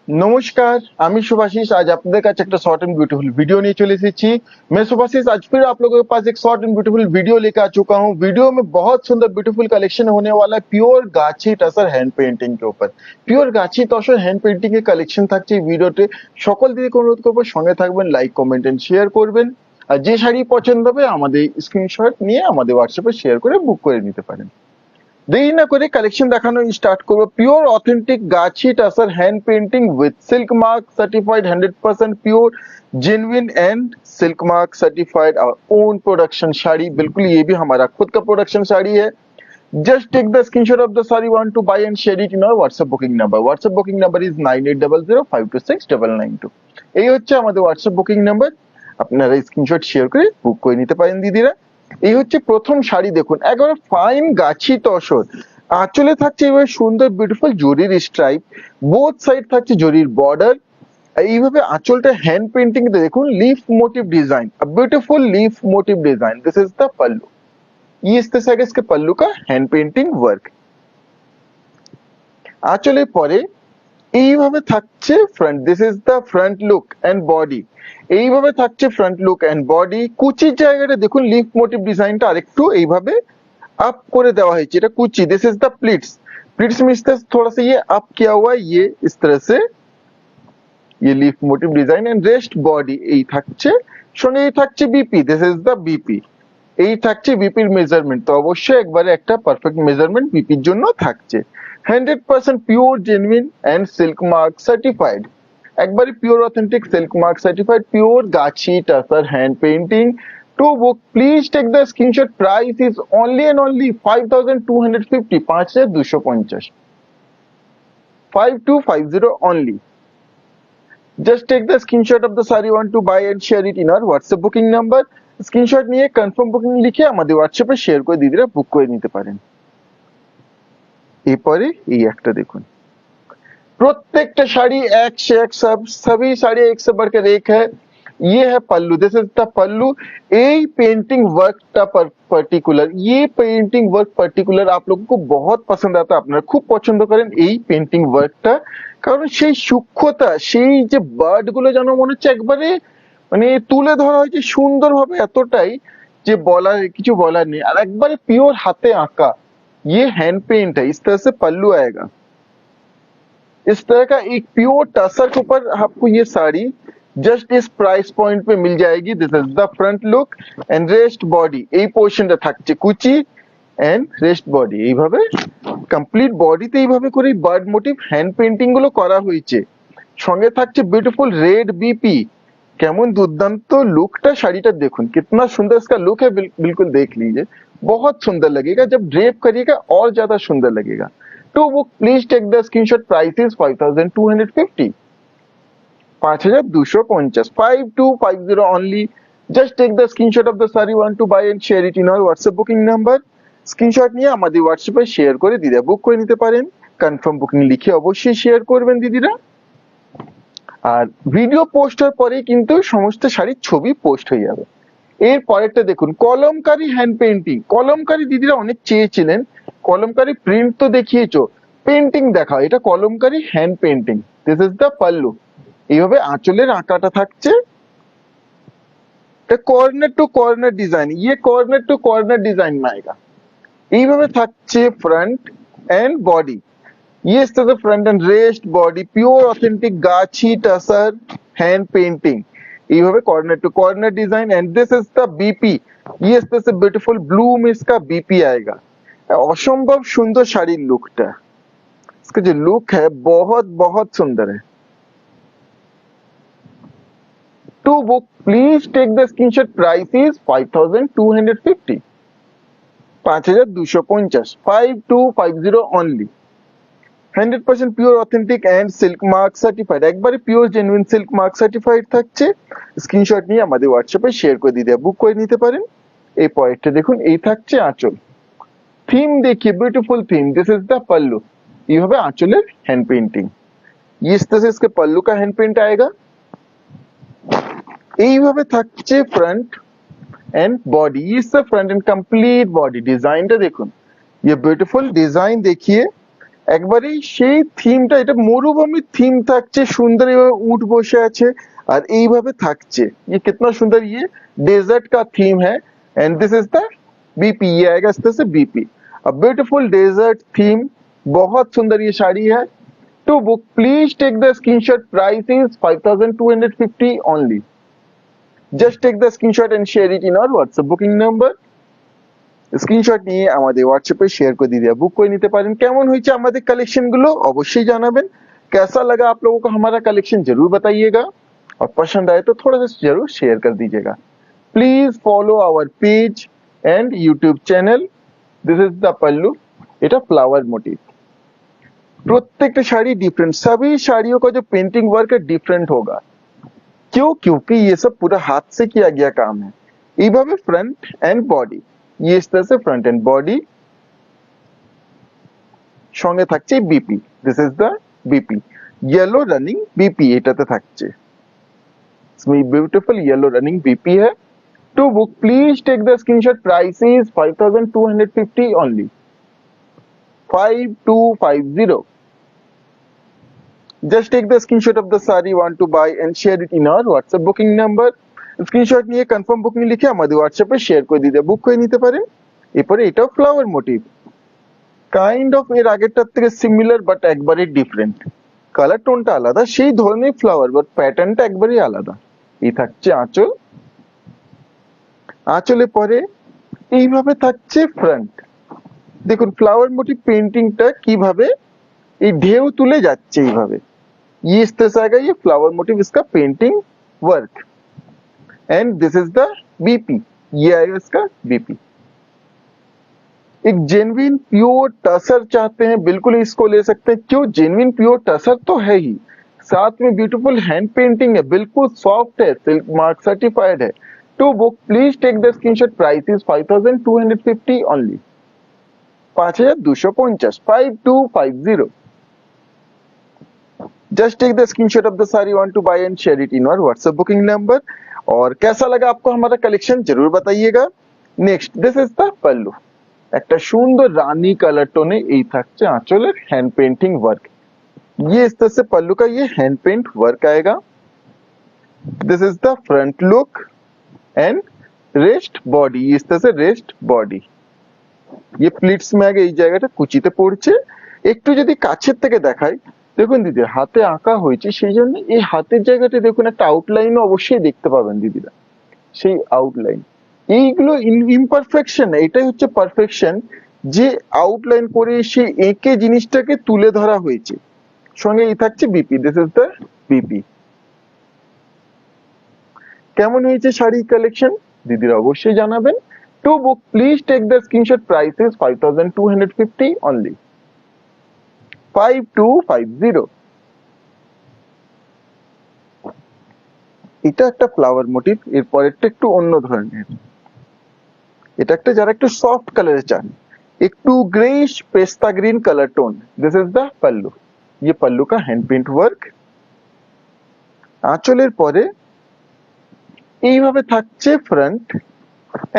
नमस्कार, আমি শুভাশিস आज আপনাদের কাছে একটা शॉर्ट एंड ब्यूटीफुल वीडियो নিয়ে চলে এসেছি। मैं शुभाशीष आज फिर आप लोगों के पास एक शॉर्ट एंड ब्यूटीफुल वीडियो लेकर आ चुका हूँ। वीडियो में बहुत सुंदर ब्यूटीफुल कलेक्शन होने वाला है प्योर गाछी टसर हैंड पेंटिंग के ऊपर। प्योर গাছি তসর হ্যান্ড পেইন্টিং এর কালেকশন থাকছে এই ভিডিওতে। সকল দিকে অনুরোধ করবো সঙ্গে থাকবেন, লাইক কমেন্ট এন্ড শেয়ার করবেন। আর যে শাড়ি পছন্দ হবে আমাদের স্ক্রিনশট নিয়ে আমাদের হোয়াটসঅ্যাপে শেয়ার করে বুক করে নিতে পারেন। দেরি না করে কালেকশন দেখানো স্টার্ট করবো। Pure authentic Gachhi tussar hand painting with silk mark certified 100% pure genuine and silk mark certified our own production sari. बिल्कुल ये भी हमारा खुद का प्रोडक्शन साड़ी है। Just take the screenshot of the sari want to buy and share it in our WhatsApp booking number. WhatsApp booking number is 9800526992। এই হচ্ছে আমাদের হোয়াটসঅ্যাপ বুকিং নাম্বার। আপনারা স্ক্রিনশট শেয়ার করে বুক করে নিতে পারেন দিদিরা। এই হচ্ছে প্রথম শাড়ি, দেখুন একেবারে ফাইন গাছি তসর। আঁচলে থাকছে এবার সুন্দর বিউটিফুল জরির স্ট্রাইপ, বোথ সাইড থাকছে জরির বর্ডার। এইভাবে আঁচলটা হ্যান্ড পেইন্টিং দেখুন, leaf motif design, a beautiful leaf motif design. This is the pallu. ये इस तरह से इसके पल्लू का हैंड पेंटिंग वर्क। আঁচলের পরে এইভাবে থাকছে front. This is the front look and body. এইভাবে থাকছে ফ্রন্ট লুক এন্ড বডি। কুচির জায়গাটা দেখুন লিফ মোটিভ ডিজাইনটা আরেকটু এইভাবে अप করে দেওয়া হয়েছে, এটা কুচি। This is the pleats. Pleats means थोड़ा सा ये अप किया हुआ है, ये इस तरह से ये leaf motif design and rest body. এই থাকছে সঙ্গে এই থাকছে BP. This is the BP. এই থাকছে বিপির মেজারমেন্ট। তো অবশ্যই একবারে একটা পারফেক্ট মেজারমেন্ট বিপির জন্য থাকছে। 100% pure genuine and silk mark certified. একবারে pure authentic silk mark certified pure গাছি tussar hand painting. To book, please take the screenshot. Price is only and only 5250, 5250, 5250 only. Just take the screenshot of the saree want to buy and share it in our WhatsApp booking number. Screenshot নিয়ে confirm booking লিখে আমাদের হোয়াটসঅ্যাপে share করে দিদিরা বুক করে নিতে পারেন। এরপরে এই একটা দেখুন, প্রত্যেকটা শাড়ি এক से एक, सब सभी साड़ी एक से बढ़कर एक है। ये है पल्लू। दिस इज द पल्लू। এই পেইন্টিং ওয়ার্কটা পার্টিকুলার, ये পেইন্টিং ওয়ার্ক পার্টিকুলার आप लोगों को बहुत पसंद आता है। আপনারা খুব পছন্দ করেন এই পেইন্টিং ওয়ার্কটা, কারণ সেই সূক্ষ্মতা, সেই যে বার্ড গুলো যেন মনে হচ্ছে একবারে মানে তুলে ধরা হয়েছে সুন্দরভাবে, এতটাই যে বলার কিছু বলার নেই। আর একবারে পিওর হাতে আঁকা। ये हैंड पेंट है। इस तरह से पल्लू आएगा। इस तरह का एक प्योर टसर के ऊपर आपको ये साड़ी जस्ट इस प्राइस पॉइंट पे मिल जाएगी। This is the front look and rest body. এই পোর্শনটা থাকছে কুচি এন্ড রেস্ট বডি। এইভাবে কমপ্লিট বডিতে এইভাবে করে বার্ড মোটিভ হ্যান্ড পেইন্টিং গুলো করা হয়েছে। সঙ্গে থাকছে বিউটিফুল रेड बीपी। কেমন দুর্দান্ত লুকটা শাড়িটা দেখুন, कितना सुंदर इसका लुक है। बिल्कुल देख लीजिए, बहुत सुंदर लगेगा। जब ड्रेप करिएगा और ज्यादा सुंदर लगेगा। To book please take the screenshot. Price is 5250, 5250, 5250 only. Just take the screenshot of the saree want to buy and share it in our WhatsApp booking number. Screenshot নিয়ে আমাদের হোয়াটসঅ্যাপে শেয়ার করে দিদিরা বুক করে নিতে পারেন। কনফার্ম বুকিং লিখে অবশ্যই শেয়ার করবেন দিদিরা। আর ভিডিও পোস্ট হওয়ার পরেই কিন্তু সমস্ত শাড়ির ছবি পোস্ট হয়ে যাবে। এর পরেরটা দেখুন, কলমকারী হ্যান্ড পেইন্টিং। কলমকারী দিদিরা অনেক চেয়েছিলেন, কলমকারী প্রিন্ট তো দেখিয়েছো, পেইন্টিং দেখাও। এটা Kalamkari hand painting. This is the pallu. এইভাবে আঁচলের আঁকাটা থাকছে। কর্নার টু কর্নার ডিজাইন, ये কর্নার টু কর্নার ডিজাইন में आएगा। এইভাবে থাকছে ফ্রন্ট এন্ড বডি। ये इस तरह से front and rest body pure authentic गाछी टसर हैंड पेंटिंग। এইভাবে corner to corner design and this is the BP. ये इस तरह से ब्यूटीफुल ब्लू में इसका बीपी आएगा। অসম্ভব সুন্দর শাড়ির লুকটা। इसका जो लुक है बहुत बहुत सुंदर है। To book, please take the screenshot. Price is 5250, 5250, 5250 only. 100% pure authentic and silk mark certified। একবারে pure genuine silk mark certified থাকছে। স্ক্রিনশট নিয়ে আমাদের হোয়াটসঅ্যাপে শেয়ার করে দিতে বুক করে নিতে পারেন। এই পরেরটা দেখুন, এই থাকছে আঁচল। থিম देखिए, beautiful theme. This is the pallu. এইভাবে আঁচলের হ্যান্ড পেইন্টিং। इस तरह से इसके पल्लू का हैंड पेंट आएगा। এইভাবে থাকছে ফ্রন্ট एंड बॉडी। इससे फ्रंट एंड कंप्लीट बॉडी डिजाइनটা দেখুন। ये ब्यूटीफुल डिजाइन देखिए। একবারেই সেই থিমটা, এটা মরুভূমির থিম থাকছে, সুন্দর এইভাবে উট বসে আছে আর এইভাবে থাকছে। ये कितना सुंदर, ये डेजर्ट का थीम है and this is the BP. ये आएगा इस तरह से BP, a beautiful desert theme. बहुत सुंदर ये साड़ी है। To book please take the screenshot, price is 5250 only। just take the screenshot and share it in our WhatsApp booking number। Screenshot নিয়ে আমাদের হোয়াটসঅ্যাপে শেयर कर दीजिए, बुक করে নিতে পারেন। কেমন হয়েছে আমাদের কালেকশন গুলো অবশ্যই জানাবেন। कैसा लगा आप लोगों को हमारा कलेक्शन जरूर बताइएगा और पसंद आए तो थोड़ा सा जरूर शेयर कर दीजिएगा। Please follow our page and YouTube channel. This is the pallu, এটা फ्लावर मोटिव। प्रत्येक साड़ी डिफरेंट, सभी साड़ियों का जो पेंटिंग वर्क है डिफरेंट होगा। क्यों? क्योंकि ये सब पूरा हाथ से किया गया काम है। এইভাবে फ्रंट एंड बॉडी, ये इस तरह से फ्रंट एंड बॉडी, সঙ্গে থাকছে BP. This is the BP, yellow running BP এটাতে থাকছে। इसमें ब्यूटीफुल येलो रनिंग बीपी है। To book please take the screenshot, price is 5250 only। 5250। just take the screenshot of the saree want to buy and share it in our WhatsApp booking number। Screenshot নিয়ে confirm booking লিখে আমাদের হোয়াটসঅ্যাপে share করে দিতে, বুক করে নিতে পারেন। এরপরে এটাও ফ্লাওয়ার মোটিভ, কাইন্ড অফ এর আগেরটার থেকে সিমিলার বাট একবারে ডিফারেন্ট। কালার টোনটা আলাদা, সেই ধরনের ফ্লাওয়ার বাট প্যাটার্নটা একবারেই আলাদা। এই থাকছে আঁচল, আঁচলের পরে এইভাবে থাকছে ফ্রন্ট। দেখুন ফ্লাওয়ার মোটিভ পেন্টিংটা কিভাবে এই ঢেউ তুলে যাচ্ছে এইভাবে। ये इस तरह से आएगा, ये फ्लावर मोटिव इसका painting work. And this is the BP, ये आएगा इसका बीपी। एक जेन्युइन प्योर टसर चाहते हैं, बिल्कुल इसको ले सकते हैं। क्यों? जेन्युइन प्योर टसर तो है ही, साथ में ब्यूटीफुल हैंड पेंटिंग है, बिल्कुल सॉफ्ट है, सिल्क मार्क सर्टिफाइड है। To book please take the screenshot, price is 5250 only। 5250, 5250। just take the screenshot of the saree want to buy and share it in our WhatsApp booking number। और कैसा लगा आपको हमारा collection जरूर बताइएगा। Next, this is the पल्लू, একটা সুন্দর রানী colour টোনে এই থাকছে আঁচলের हैंड पेंटिंग वर्क। ये इस तरह से पल्लू का ये हैंड पेंट वर्क आएगा। This is the front look and rest body, इस तरह से रेस्ट बॉडी। ये प्लिट्स में आगे এই জায়গাটা কুচিতে পড়ছে। একটু যদি কাছের থেকে দেখাই, দেখুন দিদি হাতে আঁকা হয়েছে, সেই জন্য এই হাতের জায়গাটা দেখুন একটা আউটলাইনও অবশ্যই দেখতে পাবেন দিদিরা, সেই আউটলাইন। এইগুলো ইমপারফেকশন, এটাই হচ্ছে পারফেকশন, যে আউটলাইন করে সেই এঁকে জিনিসটাকে তুলে ধরা হয়েছে। সঙ্গে এই থাকছে BP, this is the BP. কেমন হয়েছে শাড়ি কালেকশন দিদিরা অবশ্যই জানাবেন। To book please take the screenshot, price is 5250 only। 5250। এটা একটা ফ্লাওয়ার মোটিভ, এরপরেরটা একটু অন্য ধরনের। এটা একটা যারা একটু সফট কালারে চান, একটু greyish pista green colour tone. This is the pallu, ये पल्लू का हैंड पेंट वर्क। আঁচলের পরে এইভাবে থাকছে फ्रंट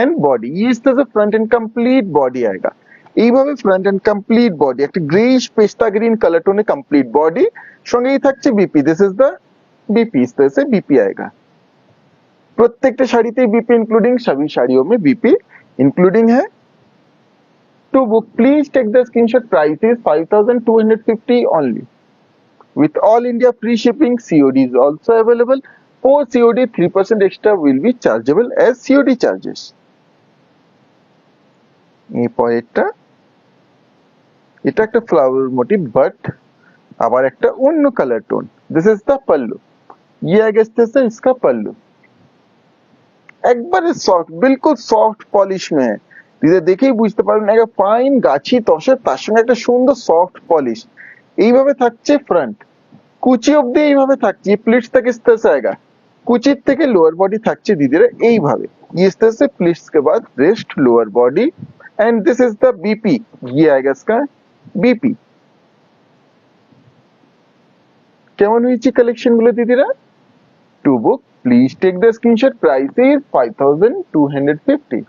एंड बॉडी, ये इस तरह से फ्रंट एंड कंप्लीट बॉडी आएगा। এইভাবে फ्रंट एंड कंप्लीट बॉडी, একটা greyish pista green colour টোনে complete body, সঙ্গেই থাকছে BP. This is the BP, इस तरह से बीपी आएगा। प्रत्येकটা শাড়িতে बीपी इंक्लूडिंग, सभी साड़ियों में बीपी इंक्लूडिंग है। To book please take the screenshot, price is 5250 only। with all India free shipping, COD is also available। for COD 3% extra will be chargeable as COD charges। এটা একটা flower motive but আবার একটা অন্য colour tone. This is the pallu, ये आगे से इसका पल्लू একবারে সফট, बिल्कुल সফট পলিশ में है। দিদি দেখেই বুঝতে পারবেন একটা ফাইন গাছি তসর, তার সঙ্গে একটা সুন্দর সফট পলিশ। এইভাবে থাকছে ফ্রন্ট, কুচি অবধি এইভাবে থাকছে। প্লিটস तक इस तरह से आएगा, কুচির থেকে লোয়ার বডি থাকছে দিদিরা এইভাবে। इस तरह से प्लिट्स के बाद rest lower body and this is the BP, ये आएगा इसका बीपी। কেমন হয়েছে কালেকশন গুলো দিদিরা? To book please take the screenshot, price is 5250।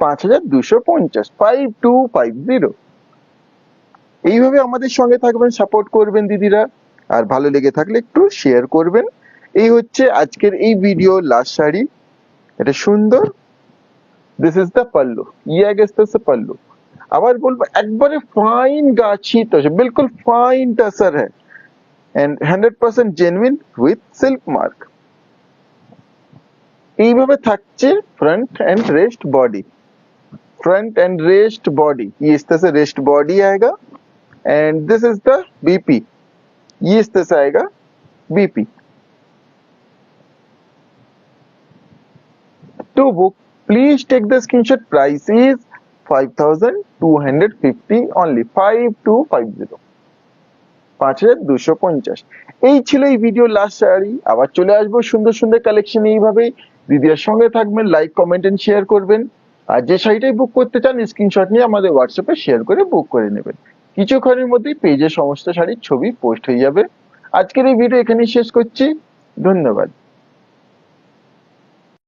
5250, 5250। এইভাবে আমাদের সঙ্গে থাকবেন, সাপোর্ট করবেন দিদিরা, আর ভালো লেগে থাকলে একটু শেয়ার করবেন। এই হচ্ছে আজকের এই ভিডিও লাস্ট শাড়ি, এটা সুন্দর। দিস ইজ দ্য পাল্লু, ইয়ে গেছে পাল্লু। আবার বলবো একবারে ফাইন গাছি তসর, বিলকুল ফাইন टसर है and 100% genuine with silk mark. এইভাবে থাকছে front and rest body, front and rest body, ये इस तरह से रेस्ट बॉडी आएगा and this is the BP, ये इस तरह से आएगा BP. To book, please take the screenshot. Price is 5250 only, 5250, 5250। এই ছিল এই ভিডিও লাস্ট শাড়ি। আবার চলে আসবো সুন্দর সুন্দর কালেকশন এইভাবেই। দিদির সঙ্গে থাকবেন, লাইক কমেন্ট এন্ড শেয়ার করবেন। আর যে শাড়িটাই বুক করতে চান স্ক্রিনশট নিয়ে আমাদের হোয়াটসঅ্যাপে শেয়ার করে বুক করে নেবেন। কিছুক্ষণের মধ্যেই পেজে সমস্ত শাড়ির ছবি পোস্ট হয়ে যাবে। আজকের এই ভিডিও এখানেই শেষ করছি, ধন্যবাদ।